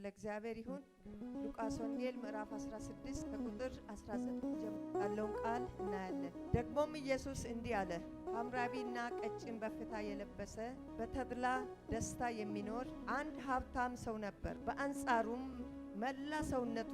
ለእግዚአብሔር ይሁን። ሉቃስ ወንጌል ምዕራፍ 16 ከቁጥር 19 ጀምሮ ያለውን ቃል እናያለን። ደግሞም ኢየሱስ እንዲህ አለ፣ ሐምራዊና ቀጭን በፍታ የለበሰ በተድላ ደስታ የሚኖር አንድ ሀብታም ሰው ነበር። በአንጻሩም መላ ሰውነቱ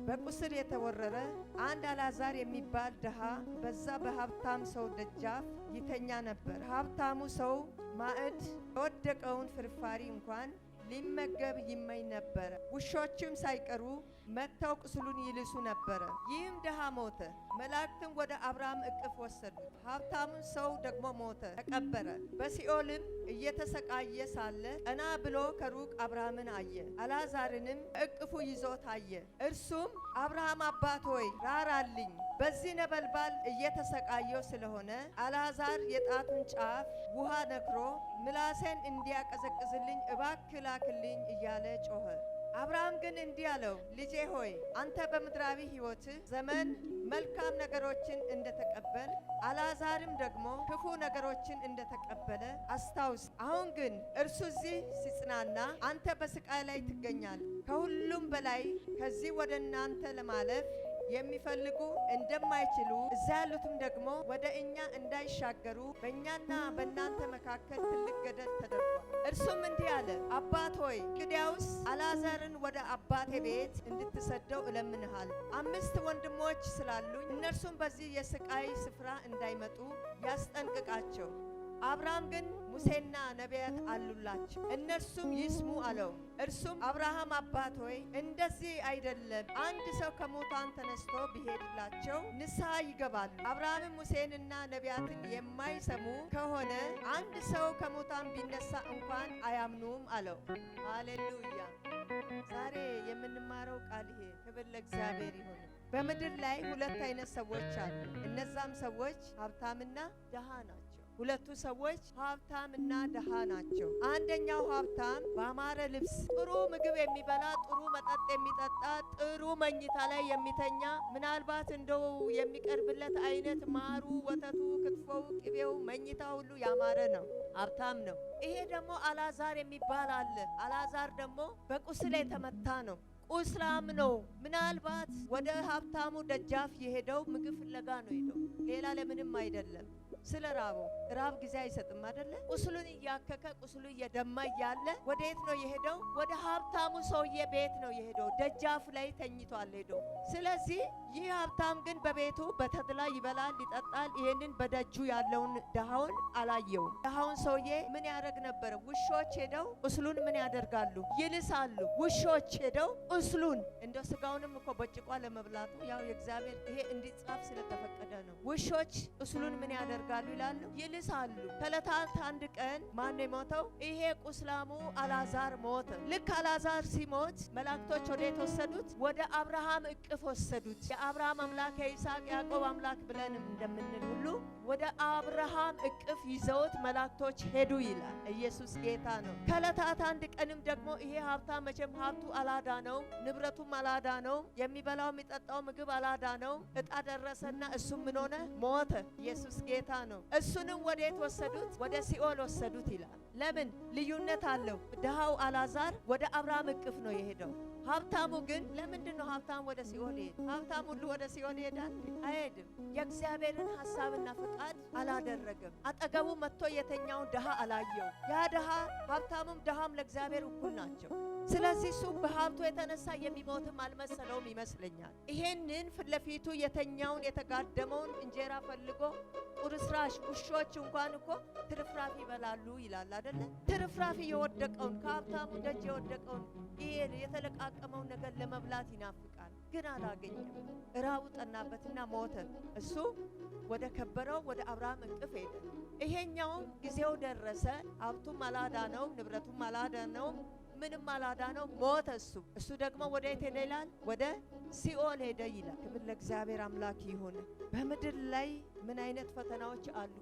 በቁስል የተወረረ አንድ አልዓዛር የሚባል ድሃ በዛ በሀብታም ሰው ደጃፍ ይተኛ ነበር። ሀብታሙ ሰው ማዕድ የወደቀውን ፍርፋሪ እንኳን ሊመገብ ይመኝ ነበር። ውሾችም ሳይቀሩ መጥተው ቁስሉን ይልሱ ነበር። ይህም ድሃ ሞተ፣ መላእክትም ወደ አብርሃም እቅፍ ወሰዱት። ሀብታሙን ሰው ደግሞ ሞተ፣ ተቀበረ። በሲኦልም እየተሰቃየ ሳለ ቀና ብሎ ከሩቅ አብርሃምን አየ፣ አልዓዛርንም በእቅፉ ይዞት አየ። እርሱም አብርሃም አባት ሆይ ራራልኝ፣ በዚህ ነበልባል እየተሰቃየው ስለሆነ አልዓዛር የጣቱን ጫፍ ውሃ ነክሮ ምላሴን እንዲያቀዘቅዝልኝ እባክህ ላክልኝ እያለ ጮኸ። አብርሃም ግን እንዲህ አለው፣ ልጄ ሆይ አንተ በምድራዊ ሕይወት ዘመን መልካም ነገሮችን እንደተቀበል አልዓዛርም ደግሞ ክፉ ነገሮችን እንደተቀበለ አስታውስ። አሁን ግን እርሱ እዚህ ሲጽናና አንተ በስቃይ ላይ ትገኛል። ከሁሉም በላይ ከዚህ ወደ እናንተ ለማለፍ የሚፈልጉ እንደማይችሉ እዛ ያሉትም ደግሞ ወደ እኛ እንዳይሻገሩ በእኛና በእናንተ መካከል ትልቅ ገደል ተደርጓል። እርሱም እንዲህ አለ፣ አባት ሆይ እንግዲያውስ አልዓዛርን ወደ አባቴ ቤት እንድትሰደው እለምንሃል። 5 ወንድሞች ስላሉኝ እነርሱም በዚህ የስቃይ ስፍራ እንዳይመጡ ያስጠንቅቃቸው። አብርሃም ግን ሙሴና ነቢያት አሉላቸው፣ እነርሱም ይስሙ አለው። እርሱም አብርሃም አባት ሆይ እንደዚህ አይደለም፣ አንድ ሰው ከሙታን ተነስቶ ቢሄድላቸው ንስሐ ይገባሉ። አብርሃምም ሙሴንና ነቢያትን የማይሰሙ ከሆነ አንድ ሰው ከሙታን ቢነሳ እንኳን አያምኑም አለው። ሃሌሉያ! ዛሬ የምንማረው ቃል ይሄ። ክብር ለእግዚአብሔር ይሁን። በምድር ላይ 2 አይነት ሰዎች አሉ። እነዛም ሰዎች ሀብታምና ድሃ ናቸው። ሁለቱ ሰዎች ሀብታምና ድሃ ናቸው። አንደኛው ሀብታም በአማረ ልብስ ጥሩ ምግብ የሚበላ፣ ጥሩ መጠጥ የሚጠጣ፣ ጥሩ መኝታ ላይ የሚተኛ፣ ምናልባት እንደው የሚቀርብለት አይነት ማሩ፣ ወተቱ፣ ክትፎው፣ ቅቤው፣ መኝታ ሁሉ ያማረ ነው። ሀብታም ነው። ይሄ ደግሞ አልዓዛር የሚባል አለ። አልዓዛር ደግሞ በቁስል የተመታ ነው። ቁስላም ነው። ምናልባት ወደ ሀብታሙ ደጃፍ የሄደው ምግብ ፍለጋ ነው ሄደው፣ ሌላ ለምንም አይደለም። ስለ ራብ ጊዜ አይሰጥም አይደለ? ቁስሉን እያከከ ቁስሉ እየደማ እያለ ወዴት ነው የሄደው? ወደ ሀብታሙ ሰውዬ ቤት ነው የሄደው። ደጃፍ ላይ ተኝቷል ሄዶ። ስለዚህ ይህ ሀብታም ግን በቤቱ በተድላ ይበላል፣ ይጠጣል። ይሄንን በደጁ ያለውን ድሃውን አላየውም። ድሃውን ሰውዬ ምን ያደርግ ነበር? ውሾች ሄደው ቁስሉን ምን ያደርጋሉ? ይልሳሉ። ውሾች ሄደው ቁስሉን እንደ ስጋውንም እኮ በጭቋ ለመብላቱ ያው የእግዚአብሔር ይሄ እንዲጻፍ ስለተፈቀደ ነው። ውሾች ቁስሉን ምን ያደርጋሉ ይላሉ? ይልሳሉ። ከዕለታት አንድ ቀን ማን ነው የሞተው? ይሄ ቁስላሙ አልዓዛር ሞተ። ልክ አልዓዛር ሲሞት መላእክቶች ወዴት ወሰዱት? ወደ አብርሃም እቅፍ ወሰዱት። የአብርሃም አምላክ የይስሐቅ ያዕቆብ አምላክ ብለን እንደምንል ሁሉ ወደ አብርሃም እቅፍ ይዘውት መላእክቶች ሄዱ ይላል። ኢየሱስ ጌታ ነው። ከዕለታት አንድ ቀንም ደግሞ ይሄ ሀብታም መቼም ሀብቱ አላዳነው፣ ንብረቱም አላዳነው፣ የሚበላው የሚጠጣው ምግብ አላዳነው። ዕጣ ደረሰና እሱም ምን ሆነ? ሞተ። ኢየሱስ ጌታ ነው። እሱንም ወዴት ወሰዱት? ወደ ሲኦል ወሰዱት ይላል። ለምን? ልዩነት አለው። ድሃው አልዓዛር ወደ አብርሃም እቅፍ ነው የሄደው። ሀብታሙ ግን ለምንድን ነው ሀብታም ወደ ሲኦል ሄደ? ሀብታም ሁሉ ወደ ሲኦል ይሄዳል? አይሄድም። የእግዚአብሔርን ሐሳብና ፈቃድ አላደረገም። አጠገቡ መጥቶ የተኛውን ድሃ አላየው። ያ ድሃ ሀብታሙም ድሃም ለእግዚአብሔር እኩል ናቸው። ስለዚህ እሱ በሀብቱ የተነሳ የሚሞትም አልመሰለውም ይመስለኛል። ይሄንን ፊት ለፊቱ የተኛውን የተጋደመውን እንጀራ ፈልጎ ቁርስራሽ ውሾች እንኳን እኮ ትርፍራፊ ይበላሉ ይላል አይደለ? ትርፍራፊ የወደቀውን ከሀብታሙ ደጅ የወደቀውን ይሄ የተለቃቀመውን ነገር ለመብላት ይናፍቃል፣ ግን አላገኘም። ራቡ ጠናበትና ሞተ። እሱ ወደ ከበረው ወደ አብርሃም እቅፍ ሄደ። ይሄኛውም ጊዜው ደረሰ። ሀብቱም አላዳነው፣ ንብረቱም አላዳነው፣ ምንም አላዳነው፣ ሞተ። እሱ ደግሞ ወደ የት ሄደ ይላል? ወደ ሲኦል ሄደ ይላል። ክብር ለእግዚአብሔር አምላክ ይሁን። በምድር ላይ ምን አይነት ፈተናዎች አሉ?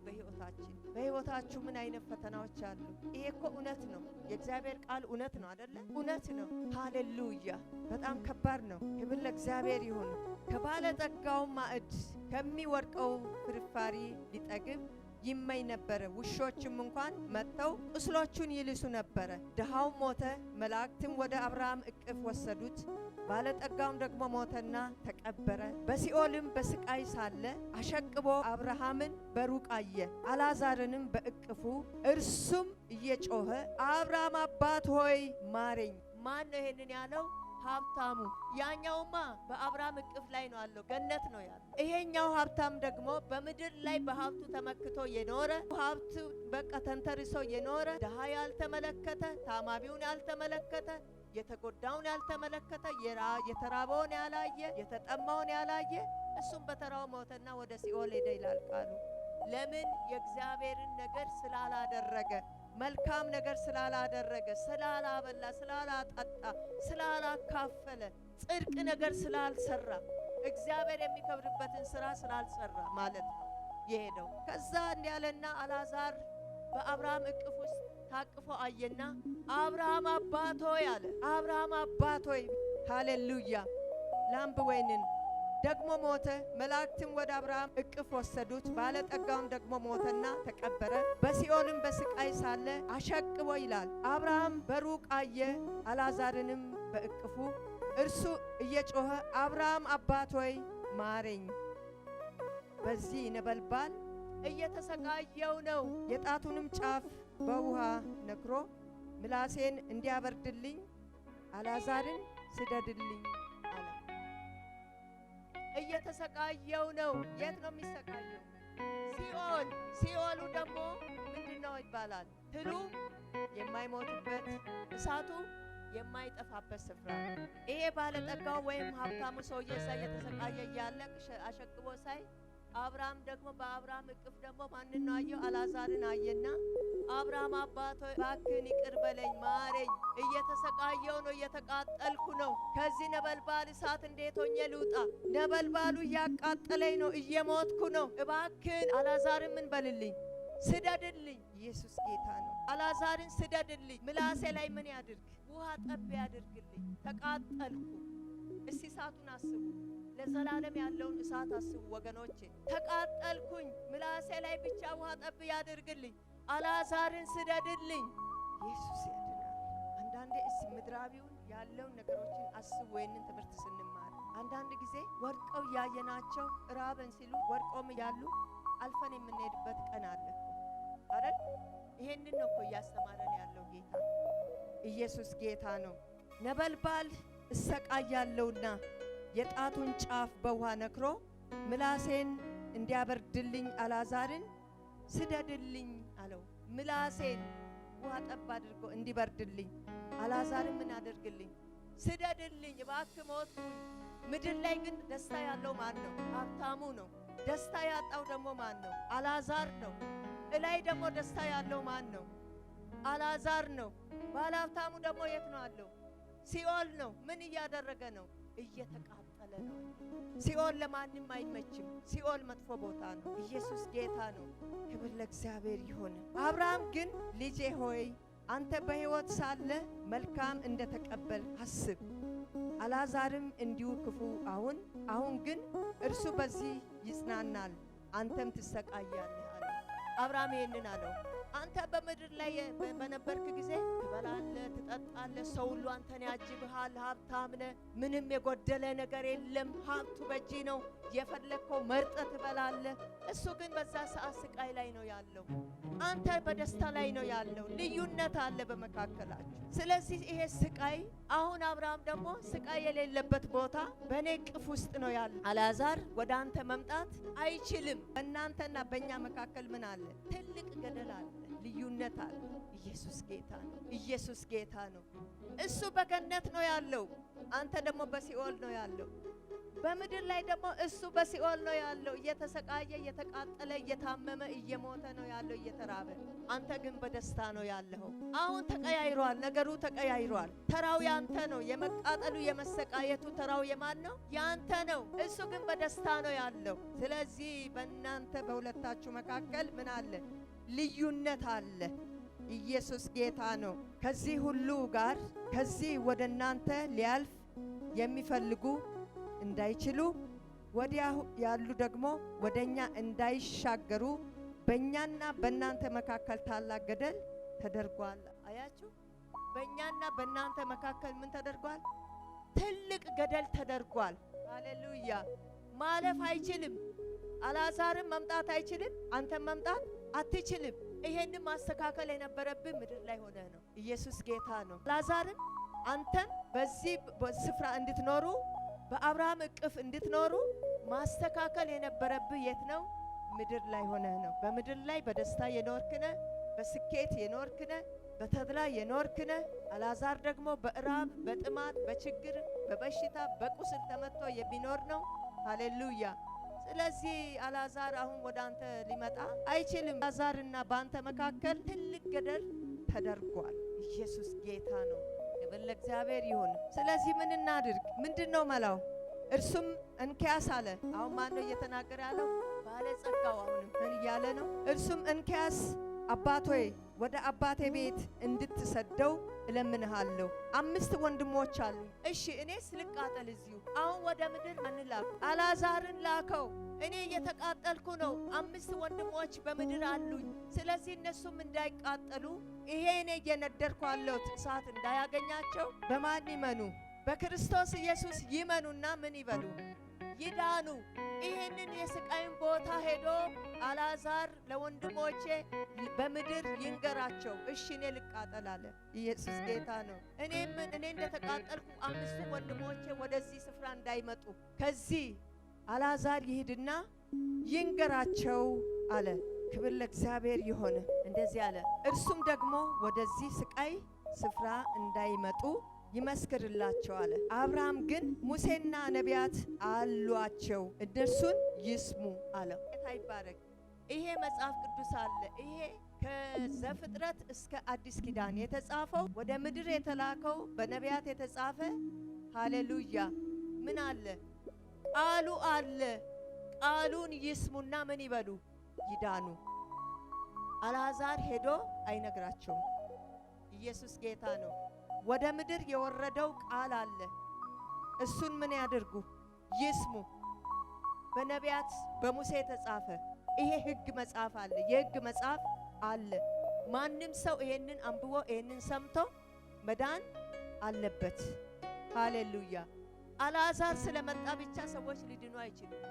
በሕይወታችሁ ምን አይነት ፈተናዎች አሉ? ይሄ እኮ እውነት ነው። የእግዚአብሔር ቃል እውነት ነው አይደለ? እውነት ነው። ሃሌሉያ! በጣም ከባድ ነው። ክብር ለእግዚአብሔር ይሁን። ከባለጠጋው ማዕድ ከሚወርቀው ፍርፋሪ ሊጠግብ ይመኝ ነበረ። ውሾችም እንኳን መጥተው ቁስሎቹን ይልሱ ነበረ። ድሃው ሞተ፣ መላእክትም ወደ አብርሃም እቅፍ ወሰዱት። ባለጠጋውም ደግሞ ሞተና ተቀበረ። በሲኦልም በስቃይ ሳለ አሸቅቦ አብርሃምን በሩቅ አየ፣ አልዓዛርንም በእቅፉ። እርሱም እየጮኸ አብርሃም አባት ሆይ ማረኝ። ማን ነው ይሄንን ያለው? ሀብታሙ። ያኛውማ በአብርሃም እቅፍ ላይ ነው ያለው፣ ገነት ነው ያለው። ይሄኛው ሀብታም ደግሞ በምድር ላይ በሀብቱ ተመክቶ የኖረ ሀብቱ በቃ ተንተርሶ የኖረ ድሃ ያልተመለከተ፣ ታማሚውን ያልተመለከተ፣ የተጎዳውን ያልተመለከተ፣ የተራበውን ያላየ፣ የተጠማውን ያላየ፣ እሱም በተራው ሞተና ወደ ሲኦል ሄደ ይላል ቃሉ። ለምን? የእግዚአብሔርን ነገር ስላላደረገ፣ መልካም ነገር ስላላደረገ፣ ስላላበላ፣ ስላላጠጣ፣ ስላላካፈለ፣ ጽድቅ ነገር ስላልሰራ፣ እግዚአብሔር የሚከብርበትን ስራ ስላልሰራ ማለት ነው የሄደው። ከዛ እንዲያለና አልዓዛር በአብርሃም እቅፍ ውስጥ ታቅፎ አየና አብርሃም አባት ሆይ አለ። አብርሃም አባት ሆይ፣ ሃሌሉያ። ላምብ ወይንን ደግሞ ሞተ። መላእክትም ወደ አብርሃም እቅፍ ወሰዱት። ባለጠጋውም ደግሞ ሞተና ተቀበረ። በሲኦልም በስቃይ ሳለ አሸቅቦ ይላል አብርሃም በሩቅ አየ፣ አልዓዛርንም በእቅፉ። እርሱ እየጮኸ አብርሃም አባት ሆይ ማረኝ፣ በዚህ ነበልባል እየተሰቃየው ነው። የጣቱንም ጫፍ በውሃ ነክሮ ምላሴን እንዲያበርድልኝ አልዓዛርን ስደድልኝ አለ። እየተሰቃየው ነው። የት ነው የሚሰቃየው? ሲኦል። ሲኦሉ ደግሞ ምንድነው ይባላል? ትሉ የማይሞትበት፣ እሳቱ የማይጠፋበት ስፍራ። ይሄ ባለጠጋው ወይም ሀብታሙ ሰውዬ ሳይ የተሰቃየ እያለ አሸቅቦ ሳይ አብርሃም ደግሞ በአብርሃም እቅፍ ደግሞ ማንን ነው አየው? አልዓዛርን አየና አብርሃም አባት ሆይ እባክህን ይቅር በለኝ፣ ማረኝ፣ እየተሰቃየው ነው፣ እየተቃጠልኩ ነው። ከዚህ ነበልባል እሳት እንዴት ሆኜ ልውጣ? ነበልባሉ እያቃጠለኝ ነው፣ እየሞትኩ ነው። እባክህን አልዓዛርን ምን በልልኝ? ስደድልኝ። ኢየሱስ ጌታ ነው። አልዓዛርን ስደድልኝ። ምላሴ ላይ ምን ያድርግ? ውሃ ጠብ ያድርግልኝ። ተቃጠልኩ። እስቲ እሳቱን አስቡ። ለዘላለም ያለውን እሳት አስቡ ወገኖቼ። ተቃጠልኩኝ። ምላሴ ላይ ብቻ ውሃ ጠብ ያድርግልኝ። አልዓዛርን ስደድልኝ። ኢየሱስ ያድናል። አንዳንዴ እስቲ ምድራዊውን ያለውን ነገሮችን አስቡ። ወይንን ትምህርት ስንማር አንዳንድ ጊዜ ወድቀው ያየናቸው ራበን ሲሉ ወድቀውም ያሉ አልፈን የምንሄድበት ቀን አለ አይደል? ይሄንን ነው እኮ እያስተማረን ያለው ጌታ። ኢየሱስ ጌታ ነው። ነበልባል እሰቃያለሁና የጣቱን ጫፍ በውሃ ነክሮ ምላሴን እንዲያበርድልኝ አልዓዛርን ስደድልኝ አለው። ምላሴን ውሃ ጠብ አድርጎ እንዲበርድልኝ አልዓዛርን ምን አድርግልኝ? ስደድልኝ። እባክህ ሞትኩኝ። ምድር ላይ ግን ደስታ ያለው ማን ነው? ሀብታሙ ነው። ደስታ ያጣው ደግሞ ማን ነው? አልዓዛር ነው። እላይ ደግሞ ደስታ ያለው ማን ነው? አልዓዛር ነው። ባለ ሀብታሙ ደግሞ የት ነው አለው? ሲኦል ነው። ምን እያደረገ ነው? እየተቃጠለ ነው። ሲኦል ለማንም አይመችም። ሲኦል መጥፎ ቦታ ነው። ኢየሱስ ጌታ ነው። ክብር ለእግዚአብሔር ይሁን። አብርሃም ግን ልጄ ሆይ አንተ በሕይወት ሳለ መልካም እንደተቀበል አስብ፣ አልዓዛርም እንዲሁ ክፉ። አሁን ግን እርሱ በዚህ ይጽናናል፣ አንተም ትሰቃያለህ አለ። አብርሃም ይሄንን አለው። አንተ በምድር ላይ በነበርክ ጊዜ ትበላለህ፣ ትጠጣለህ፣ ሰው ሁሉ አንተን ያጅብሃል፣ ሀብታም ነህ፣ ምንም የጎደለ ነገር የለም፣ ሀብቱ በእጅ ነው፣ የፈለግከው መርጠህ ትበላለህ። እሱ ግን በዛ ሰዓት ስቃይ ላይ ነው ያለው፣ አንተ በደስታ ላይ ነው ያለው። ልዩነት አለ በመካከላችሁ። ስለዚህ ይሄ ስቃይ አሁን አብርሃም ደግሞ ስቃይ የሌለበት ቦታ በእኔ ቅፍ ውስጥ ነው ያለው። አልዓዛር ወደ አንተ መምጣት አይችልም። በእናንተና በእኛ መካከል ምን አለ? ትልቅ ገደል አለ፣ ልዩነት አለ። ኢየሱስ ጌታ ነው። ኢየሱስ ጌታ ነው። እሱ በገነት ነው ያለው፣ አንተ ደግሞ በሲኦል ነው ያለው። በምድር ላይ ደግሞ እሱ በሲኦል ነው ያለው፣ እየተሰቃየ፣ እየተቃጠለ፣ እየታመመ፣ እየሞተ ነው ያለው፣ እየተራበ። አንተ ግን በደስታ ነው ያለው። አሁን ተቀያይሯል፣ ነገሩ ተቀያይሯል። ተራው ያንተ ነው። የመቃጠሉ የመሰቃየቱ ተራው የማን ነው? ያንተ ነው። እሱ ግን በደስታ ነው ያለው። ስለዚህ በእናንተ በሁለታችሁ መካከል ምን አለ? ልዩነት አለ። ኢየሱስ ጌታ ነው። ከዚህ ሁሉ ጋር ከዚህ ወደ እናንተ ሊያልፍ የሚፈልጉ እንዳይችሉ ወዲያ ያሉ ደግሞ ወደኛ እንዳይሻገሩ በእኛና በእናንተ መካከል ታላቅ ገደል ተደርጓል። አያችሁ፣ በእኛና በእናንተ መካከል ምን ተደርጓል? ትልቅ ገደል ተደርጓል። ሃሌሉያ። ማለፍ አይችልም። አልዓዛርም መምጣት አይችልም። አንተም መምጣት አትችልም። ይሄንን ማስተካከል የነበረብን ምድር ላይ ሆነ ነው። ኢየሱስ ጌታ ነው። አልዓዛርም አንተም በዚህ ስፍራ እንድትኖሩ በአብርሃም እቅፍ እንድትኖሩ ማስተካከል የነበረብህ የት ነው? ምድር ላይ ሆነ ነው። በምድር ላይ በደስታ የኖርክነ፣ በስኬት የኖርክነ፣ በተድላ የኖርክነ። አልዓዛር ደግሞ በእራብ፣ በጥማት፣ በችግር፣ በበሽታ፣ በቁስል ተመትቶ የሚኖር ነው። ሃሌሉያ። ስለዚህ አልዓዛር አሁን ወደ አንተ ሊመጣ አይችልም። አልዓዛርና በአንተ መካከል ትልቅ ገደል ተደርጓል። ኢየሱስ ጌታ ነው። ክብር ለእግዚአብሔር ይሁን። ስለዚህ ምን እናድርግ? ምንድነው መላው? እርሱም እንኪያስ አለ። አሁን ማን ነው እየተናገረ ያለው? ባለጸጋው አሁንም ምን እያለ ነው? እርሱም እንኪያስ አባት ሆይ ወደ አባቴ ቤት እንድትሰደው እለምንሃለሁ። 5 ወንድሞች አሉ። እሺ እኔስ ልቃጠል እዚሁ? አሁን ወደ ምድር አንላክ። አልዓዛርን ላከው። እኔ እየተቃጠልኩ ነው። 5 ወንድሞች በምድር አሉኝ። ስለዚህ እነሱም እንዳይቃጠሉ ይሄ እኔ እየነደርኩ ያለሁት እሳት እንዳያገኛቸው በማን ይመኑ? በክርስቶስ ኢየሱስ ይመኑና ምን ይበሉ? ይዳኑ። ይህንን የስቃይን ቦታ ሄዶ አልዓዛር ለወንድሞቼ በምድር ይንገራቸው። እሺ እኔ ልቃጠል አለ። ኢየሱስ ጌታ ነው። እኔ እንደተቃጠልኩ 5 ወንድሞቼ ወደዚህ ስፍራ እንዳይመጡ ከዚህ አልዓዛር ይሂድና ይንገራቸው አለ። ክብር ለእግዚአብሔር ይሁን። እንደዚህ አለ። እርሱም ደግሞ ወደዚህ ስቃይ ስፍራ እንዳይመጡ ይመስክርላቸው አለ። አብርሃም ግን ሙሴና ነቢያት አሏቸው፣ እነርሱን ይስሙ አለ። ጌታ ይባረክ። ይሄ መጽሐፍ ቅዱስ አለ። ይሄ ከዘፍጥረት እስከ አዲስ ኪዳን የተጻፈው ወደ ምድር የተላከው በነቢያት የተጻፈ ሃሌሉያ። ምን አለ? ቃሉ አለ። ቃሉን ይስሙና ምን ይበሉ? ይዳኑ። አልዓዛር ሄዶ አይነግራቸውም። ኢየሱስ ጌታ ነው። ወደ ምድር የወረደው ቃል አለ። እሱን ምን ያድርጉ? ይስሙ። በነቢያት በሙሴ የተጻፈ ይሄ ሕግ መጽሐፍ አለ። የሕግ መጽሐፍ አለ። ማንም ሰው ይሄንን አንብቦ ይሄንን ሰምቶ መዳን አለበት። ሃሌሉያ። አልዓዛር ስለመጣ ብቻ ሰዎች ሊድኑ አይችሉም።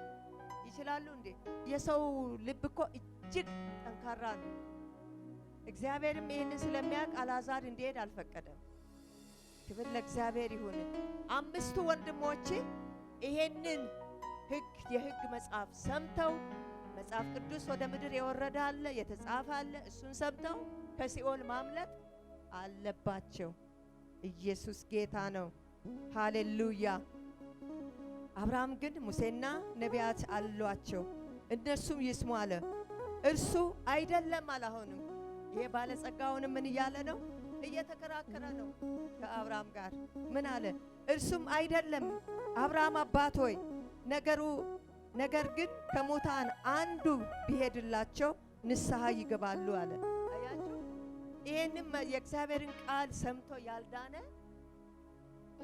ይችላሉ እንዴ? የሰው ልብ እኮ እጅግ ጠንካራ ነው። እግዚአብሔርም ይሄንን ስለሚያውቅ አልዓዛር እንዲሄድ አልፈቀደም። ክብር ለእግዚአብሔር ይሁን። 5 ወንድሞች ይሄንን ሕግ የሕግ መጽሐፍ ሰምተው መጽሐፍ ቅዱስ ወደ ምድር የወረደ አለ፣ የተጻፈ አለ። እሱን ሰምተው ከሲኦል ማምለጥ አለባቸው። ኢየሱስ ጌታ ነው። ሃሌሉያ። አብርሃም ግን ሙሴና ነቢያት አሏቸው፣ እነርሱም ይስሙ አለ። እርሱ አይደለም አላሆንም። ይሄ ባለጸጋውንም ምን እያለ ነው? እየተከራከረ ነው ከአብርሃም ጋር። ምን አለ? እርሱም አይደለም አብርሃም አባት ሆይ ነገር ግን ከሙታን አንዱ ቢሄድላቸው ንስሐ ይገባሉ አለ። አያችሁ፣ ይሄንም የእግዚአብሔርን ቃል ሰምቶ ያልዳነ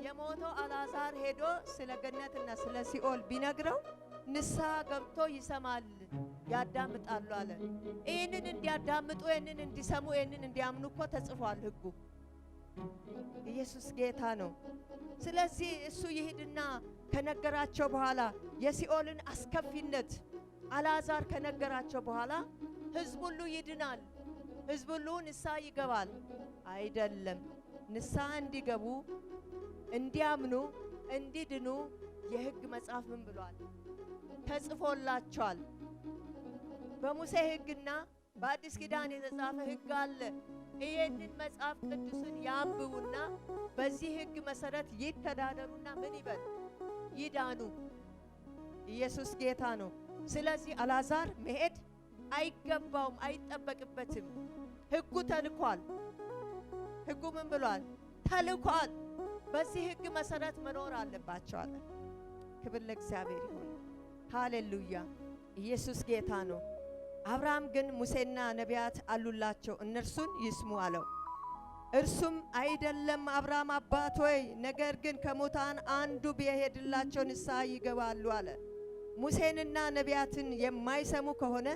የሞተው አልዓዛር ሄዶ ስለ ገነትና ስለ ሲኦል ቢነግረው ንስሐ ገብቶ ይሰማል፣ ያዳምጣሉ አለ። ይህንን እንዲያዳምጡ፣ ይህንን እንዲሰሙ፣ ይህንን እንዲያምኑ እኮ ተጽፏል ሕጉ። ኢየሱስ ጌታ ነው። ስለዚህ እሱ ይሄድና ከነገራቸው በኋላ የሲኦልን አስከፊነት አልዓዛር ከነገራቸው በኋላ ሕዝብ ሁሉ ይድናል፣ ሕዝብ ሁሉ ንስሐ ይገባል። አይደለም። ንስሐ እንዲገቡ፣ እንዲያምኑ፣ እንዲድኑ የሕግ መጽሐፍ ምን ብሏል? ተጽፎላቸዋል። በሙሴ ሕግና በአዲስ ኪዳን የተጻፈ ሕግ አለ። ይህንን መጽሐፍ ቅዱስን ያንብቡና በዚህ ሕግ መሰረት ይተዳደሩና ምን ይበል? ይዳኑ። ኢየሱስ ጌታ ነው። ስለዚህ አልዓዛር መሄድ አይገባውም፣ አይጠበቅበትም። ሕጉ ተልኳል። ሕጉ ምን ብሏል? ተልኳል። በዚህ ሕግ መሰረት መኖር አለባቸው አለ። ክብር ለእግዚአብሔር ይሁን። ሃሌሉያ። ኢየሱስ ጌታ ነው። አብርሃም ግን ሙሴና ነቢያት አሉላቸው፣ እነርሱን ይስሙ አለው። እርሱም አይደለም አብርሃም አባት ሆይ ነገር ግን ከሙታን አንዱ ቢሄድላቸው ንስሐ ይገባሉ አለ። ሙሴንና ነቢያትን የማይሰሙ ከሆነ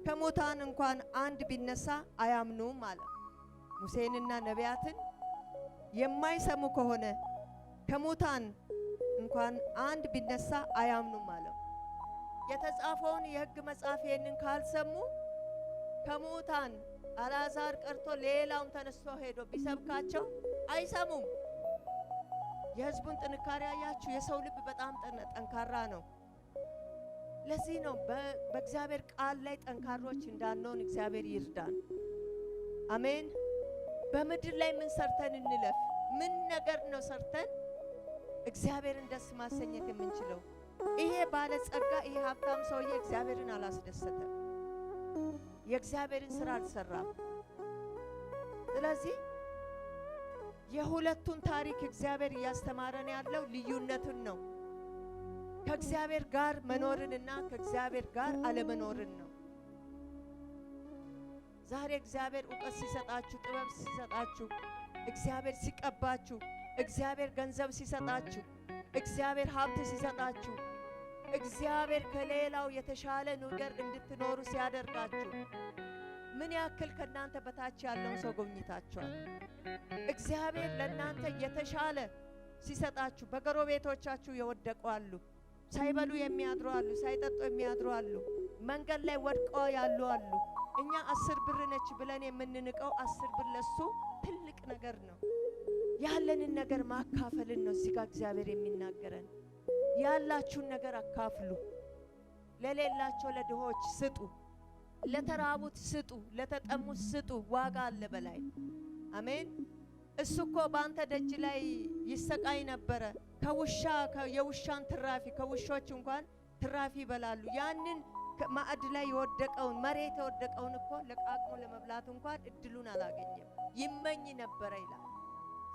ከሙታን እንኳን አንድ ቢነሳ አያምኑም አለ። ሙሴንና ነቢያትን የማይሰሙ ከሆነ ከሙታን እንኳን አንድ ቢነሳ አያምኑም አለ። የተጻፈውን የሕግ መጽሐፍ ይህንን ካልሰሙ ከሙታን አልዓዛር ቀርቶ ሌላውም ተነስቶ ሄዶ ቢሰብካቸው አይሰሙም። የሕዝቡን ጥንካሬ አያችሁ። የሰው ልብ በጣም ጠንካራ ነው። ለዚህ ነው በእግዚአብሔር ቃል ላይ ጠንካሮች እንዳንሆን እግዚአብሔር ይርዳን። አሜን። በምድር ላይ ምን ሰርተን እንለፍ? ምን ነገር ነው ሰርተን እግዚአብሔርን ደስ ማሰኘት የምንችለው? ይሄ ባለጸጋ ይሄ ሀብታም ሰውዬ እግዚአብሔርን አላስደሰተም። የእግዚአብሔርን ስራ አልሰራም። ስለዚህ የሁለቱን ታሪክ እግዚአብሔር እያስተማረን ያለው ልዩነቱን ነው። ከእግዚአብሔር ጋር መኖርንና ከእግዚአብሔር ጋር አለመኖርን ነው። ዛሬ እግዚአብሔር እውቀት ሲሰጣችሁ፣ ጥበብ ሲሰጣችሁ፣ እግዚአብሔር ሲቀባችሁ፣ እግዚአብሔር ገንዘብ ሲሰጣችሁ፣ እግዚአብሔር ሀብት ሲሰጣችሁ፣ እግዚአብሔር ከሌላው የተሻለ ነገር እንድትኖሩ ሲያደርጋችሁ ምን ያክል ከናንተ በታች ያለውን ሰው ጎብኝታችኋል? እግዚአብሔር ለናንተ የተሻለ ሲሰጣችሁ በጎረቤቶቻችሁ የወደቁ አሉ፣ ሳይበሉ የሚያድሩ አሉ፣ ሳይጠጡ የሚያድሩ አሉ፣ መንገድ ላይ ወድቀው ያሉ አሉ። እኛ 10 ብር ነች ብለን የምንንቀው 10 ብር ለሱ ትልቅ ነገር ነው። ያለንን ነገር ማካፈልን ነው እዚህ ጋር እግዚአብሔር የሚናገረን። ያላችሁን ነገር አካፍሉ፣ ለሌላቸው ለድሆች ስጡ፣ ለተራቡት ስጡ፣ ለተጠሙት ስጡ። ዋጋ አለ በላይ። አሜን። እሱ እኮ በአንተ ደጅ ላይ ይሰቃይ ነበረ። የውሻን ትራፊ ከውሾች እንኳን ትራፊ ይበላሉ። ያንን ማዕድ ላይ የወደቀውን መሬት የወደቀውን እኮ ለቃቅሞ ለመብላት እንኳን እድሉን አላገኘም። ይመኝ ነበረ ይላል።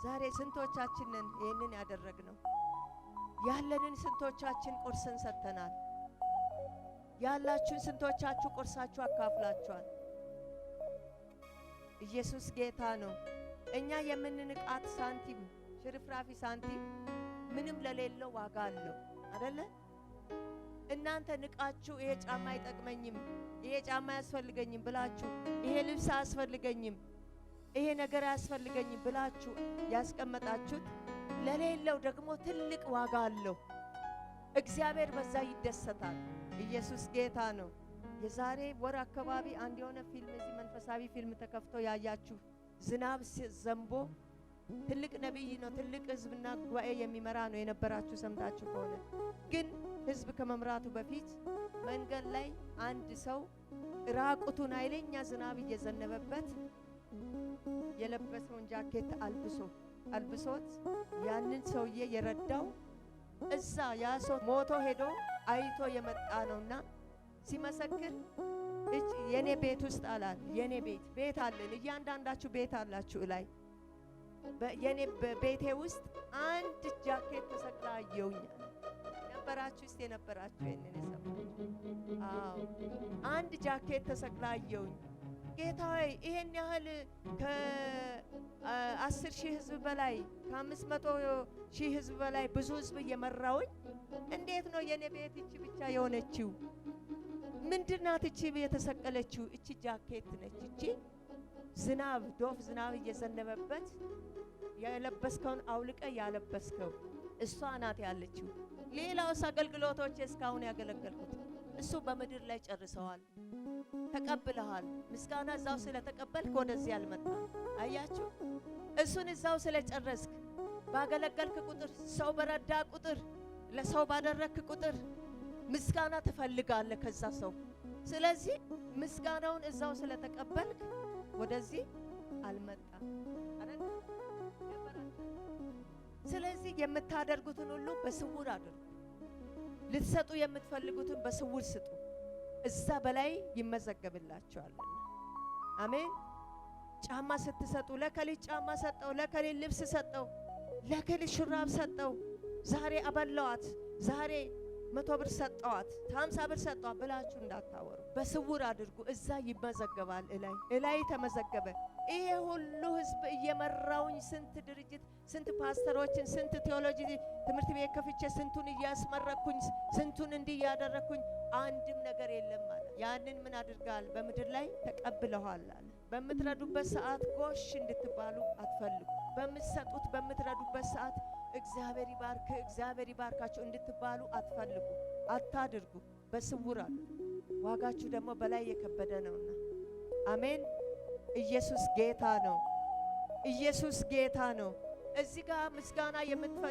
ዛሬ ስንቶቻችንን ይህንን ያደረግነው? ያለንን ስንቶቻችን ቆርሰን ሰጥተናል? ያላችሁን ስንቶቻችሁ ቆርሳችሁ አካፍላችኋል? ኢየሱስ ጌታ ነው። እኛ የምንንቃት ሳንቲም ሽርፍራፊ ሳንቲም ምንም ለሌለው ዋጋ አለው አይደለ? እናንተ ንቃችሁ ይሄ ጫማ አይጠቅመኝም፣ ይሄ ጫማ አያስፈልገኝም ብላችሁ፣ ይሄ ልብስ አያስፈልገኝም፣ ይሄ ነገር አያስፈልገኝም ብላችሁ ያስቀመጣችሁት ለሌለው ደግሞ ትልቅ ዋጋ አለው። እግዚአብሔር በዛ ይደሰታል። ኢየሱስ ጌታ ነው። የዛሬ ወር አካባቢ አንድ የሆነ ፊልም እዚህ መንፈሳዊ ፊልም ተከፍቶ ያያችሁ ዝናብ ዘንቦ ትልቅ ነብይ ነው፣ ትልቅ ህዝብና ጉባኤ የሚመራ ነው የነበራችሁ ሰምታችሁ ከሆነ ግን ህዝብ ከመምራቱ በፊት መንገድ ላይ አንድ ሰው ራቁቱን ኃይለኛ ዝናብ እየዘነበበት የለበሰውን ጃኬት አልብሶት ያንን ሰውዬ የረዳው እዛ ያ ሰው ሞቶ ሄዶ አይቶ የመጣ ነውና ሲመሰክር የኔ ቤት ውስጥ አላል። የኔ ቤት አለን፣ እያንዳንዳችሁ ቤት አላችሁ። ላይ የኔ ቤቴ ውስጥ አንድ ጃኬት ተሰቅላ አየሁኝ። ነበራችሁ እስቲ የነበራችሁ ይሄንን የሰማችሁ? አዎ አንድ ጃኬት ተሰቅላ አየሁኝ። ጌታ ሆይ ይሄን ያህል ከ10,000 ህዝብ በላይ ከ500,000 ህዝብ በላይ ብዙ ህዝብ እየመራውኝ እንዴት ነው የኔ ቤት እቺ ብቻ የሆነችው? ምንድናት እቺ የተሰቀለችው? እቺ ጃኬት ነች። እቺ ዶፍ ዝናብ እየዘነበበት የለበስከውን አውልቀ ያለበስከው እሷ ናት ያለችው። ሌላውስ አገልግሎቶች እስካሁን ያገለገልኩት እሱ በምድር ላይ ጨርሰዋል። ተቀብለሃል። ምስጋና እዛው ስለተቀበልክ ወደዚህ ያልመጣ አያችሁ። እሱን እዛው ስለጨረስክ ባገለገልክ ቁጥር፣ ሰው በረዳ ቁጥር፣ ለሰው ባደረክ ቁጥር ምስጋና ትፈልጋለህ ከዛ ሰው። ስለዚህ ምስጋናውን እዛው ስለተቀበልክ ወደዚህ አልመጣ አይደል? ስለዚህ የምታደርጉትን ሁሉ በስውር አድርጉ። ልትሰጡ የምትፈልጉትን በስውር ስጡ። እዛ በላይ ይመዘገብላችኋል። አሜን። ጫማ ስትሰጡ ለከሊት ጫማ ሰጠው፣ ለከሊት ልብስ ሰጠው፣ ለከሊት ሹራብ ሰጠው፣ ዛሬ አበላዋት፣ ዛሬ 100 ብር ሰጠዋት፣ 50 ብር ሰጠዋት ብላችሁ እንዳታወሩ። በስውር አድርጉ። እዛ ይመዘገባል። እላይ ተመዘገበ። ይሄ ሁሉ ህዝብ እየመራውኝ ስንት ድርጅት፣ ስንት ፓስተሮችን፣ ስንት ቴዎሎጂ ትምህርት ቤት ከፍቼ ስንቱን እያስመረኩኝ፣ ስንቱን እንዲህ ያደረኩኝ አንድም ነገር የለም ማለት ያንን ምን አድርጋል? በምድር ላይ ተቀብለዋል አለ። በምትረዱበት ሰዓት ጎሽ እንድትባሉ አትፈልጉ። በምትሰጡት በምትረዱበት ሰዓት እግዚአብሔር ይባርክ እግዚአብሔር ይባርካችሁ እንድትባሉ አትፈልጉ፣ አታድርጉ። በስውር አሉ። ዋጋችሁ ደግሞ በላይ የከበደ ነውና። አሜን። ኢየሱስ ጌታ ነው። ኢየሱስ ጌታ ነው። እዚህ ጋር ምስጋና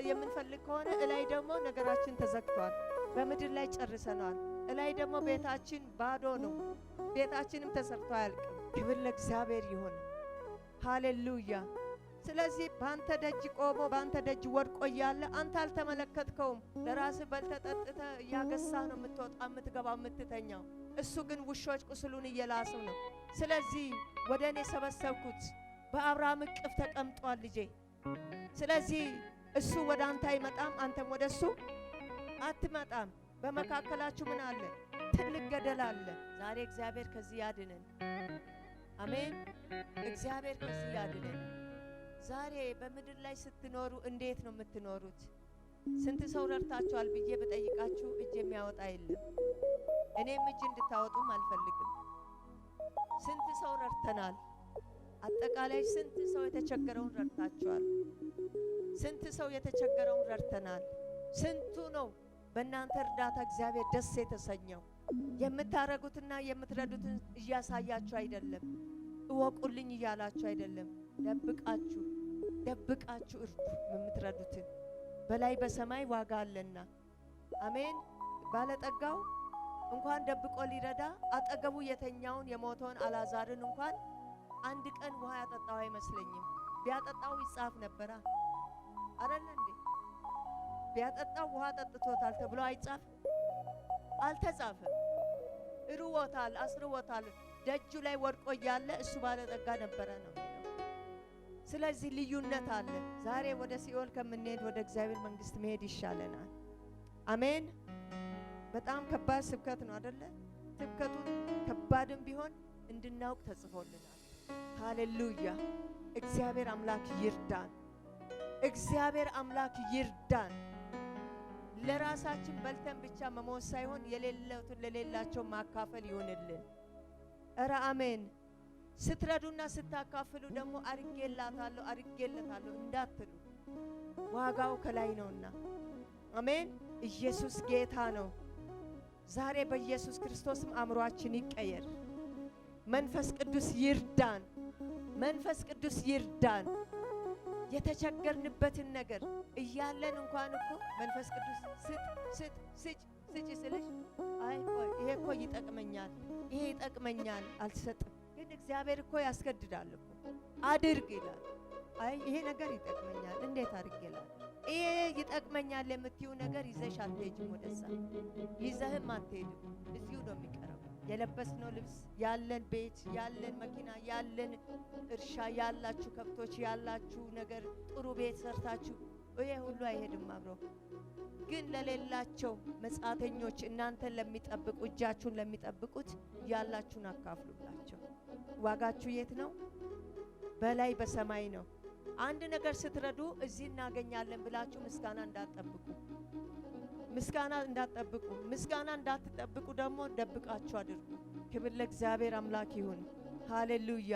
የምንፈልግ ከሆነ እላይ ደግሞ ነገራችን ተዘግቷል። በምድር ላይ ጨርሰናል። እላይ ደግሞ ቤታችን ባዶ ነው። ቤታችንም ተሰርቶ አያልቅም። ክብር ለእግዚአብሔር ይሁን። ሃሌሉያ። ስለዚህ ባንተ ደጅ ቆሞ ባንተ ደጅ ወድቆ እያለ አንተ አልተመለከትከውም። ለራስህ በልተጠጥተ እያገሳህ ነው የምትወጣ የምትገባው የምትተኛው። እሱ ግን ውሾች ቁስሉን እየላሱ ነው። ስለዚህ ወደ እኔ ሰበሰብኩት። በአብርሃም እቅፍ ተቀምጧል ልጄ። ስለዚህ እሱ ወደ አንተ አይመጣም፣ አንተም ወደ እሱ አትመጣም። በመካከላችሁ ምን አለ? ትልቅ ገደል አለ። ዛሬ እግዚአብሔር ከዚህ ያድነን። አሜን። እግዚአብሔር ከዚህ ያድነን። ዛሬ በምድር ላይ ስትኖሩ እንዴት ነው የምትኖሩት? ስንት ሰው ረድታችኋል ብዬ በጠይቃችሁ እጅ የሚያወጣ የለም። እኔም እጅ እንድታወጡም አልፈልግም። ስንት ሰው ረድተናል? አጠቃላይ ስንት ሰው የተቸገረውን ረድታችኋል? ስንት ሰው የተቸገረውን ረድተናል? ስንቱ ነው በእናንተ እርዳታ እግዚአብሔር ደስ የተሰኘው? የምታረጉትና የምትረዱትን እያሳያችሁ አይደለም፣ እወቁልኝ እያላችሁ አይደለም። ደብቃችሁ እርዱ የምትረዱትን። በላይ በሰማይ ዋጋ አለና። አሜን። ባለጠጋው እንኳን ደብቆ ሊረዳ አጠገቡ የተኛውን የሞተውን አልዓዛርን እንኳን አንድ ቀን ውሃ ያጠጣው አይመስለኝም። ቢያጠጣው ይጻፍ ነበራ አይደል እንዴ? ቢያጠጣው ውሃ ጠጥቶታል ተብሎ አይጻፍ? አልተጻፈም። እርዎታል፣ አስርዎታል። ደጁ ላይ ወድቆ እያለ እሱ ባለጠጋ ነበረ ነው። ስለዚህ ልዩነት አለ። ዛሬ ወደ ሲኦል ከምንሄድ ወደ እግዚአብሔር መንግስት መሄድ ይሻለናል። አሜን። በጣም ከባድ ስብከት ነው አይደለ? ስብከቱ ከባድም ቢሆን እንድናውቅ ተጽፎልናል። ሃሌሉያ። እግዚአብሔር አምላክ ይርዳን። እግዚአብሔር አምላክ ይርዳን። ለራሳችን በልተን ብቻ መሞት ሳይሆን የሌለውትን ለሌላቸው ማካፈል ይሆንልን። እረ አሜን። ስትረዱና ስታካፍሉ ደግሞ አርጌለታለሁ እንዳትሉ፣ ዋጋው ከላይ ነውና። አሜን። ኢየሱስ ጌታ ነው። ዛሬ በኢየሱስ ክርስቶስም አእምሮአችን ይቀየር። መንፈስ ቅዱስ ይርዳን። መንፈስ ቅዱስ ይርዳን። የተቸገርንበትን ነገር እያለን እንኳን እኮ መንፈስ ቅዱስ ስጭ ስልሽ አይ ቆይ ይሄ እኮ ይጠቅመኛል አልሰጥም። ግን እግዚአብሔር እኮ ያስገድዳል እኮ አድርግ ይላል። አይ ይሄ ነገር ይጠቅመኛል እንዴት አድርግ ይላል። ይሄ ይጠቅመኛል የምትዩ ነገር ይዘሽ አትሄጂም፣ ወደዛ ይዘህም አትሄድም። እዚሁ ነው የሚቀረው። የለበስነው ልብስ፣ ያለን ቤት፣ ያለን መኪና፣ ያለን እርሻ፣ ያላችሁ ከብቶች፣ ያላችሁ ነገር፣ ጥሩ ቤት ሰርታችሁ ይሄ ሁሉ አይሄድም አብሮ። ግን ለሌላቸው መጻተኞች እናንተን ለሚጠብቁ እጃችሁን ለሚጠብቁት ያላችሁን አካፍሉላቸው። ዋጋችሁ የት ነው? በላይ በሰማይ ነው። አንድ ነገር ስትረዱ እዚህ እናገኛለን ብላችሁ ምስጋና እንዳትጠብቁ። ምስጋና እንዳትጠብቁ ደግሞ ደብቃችሁ አድርጉ። ክብር ለእግዚአብሔር አምላክ ይሁን። ሃሌሉያ።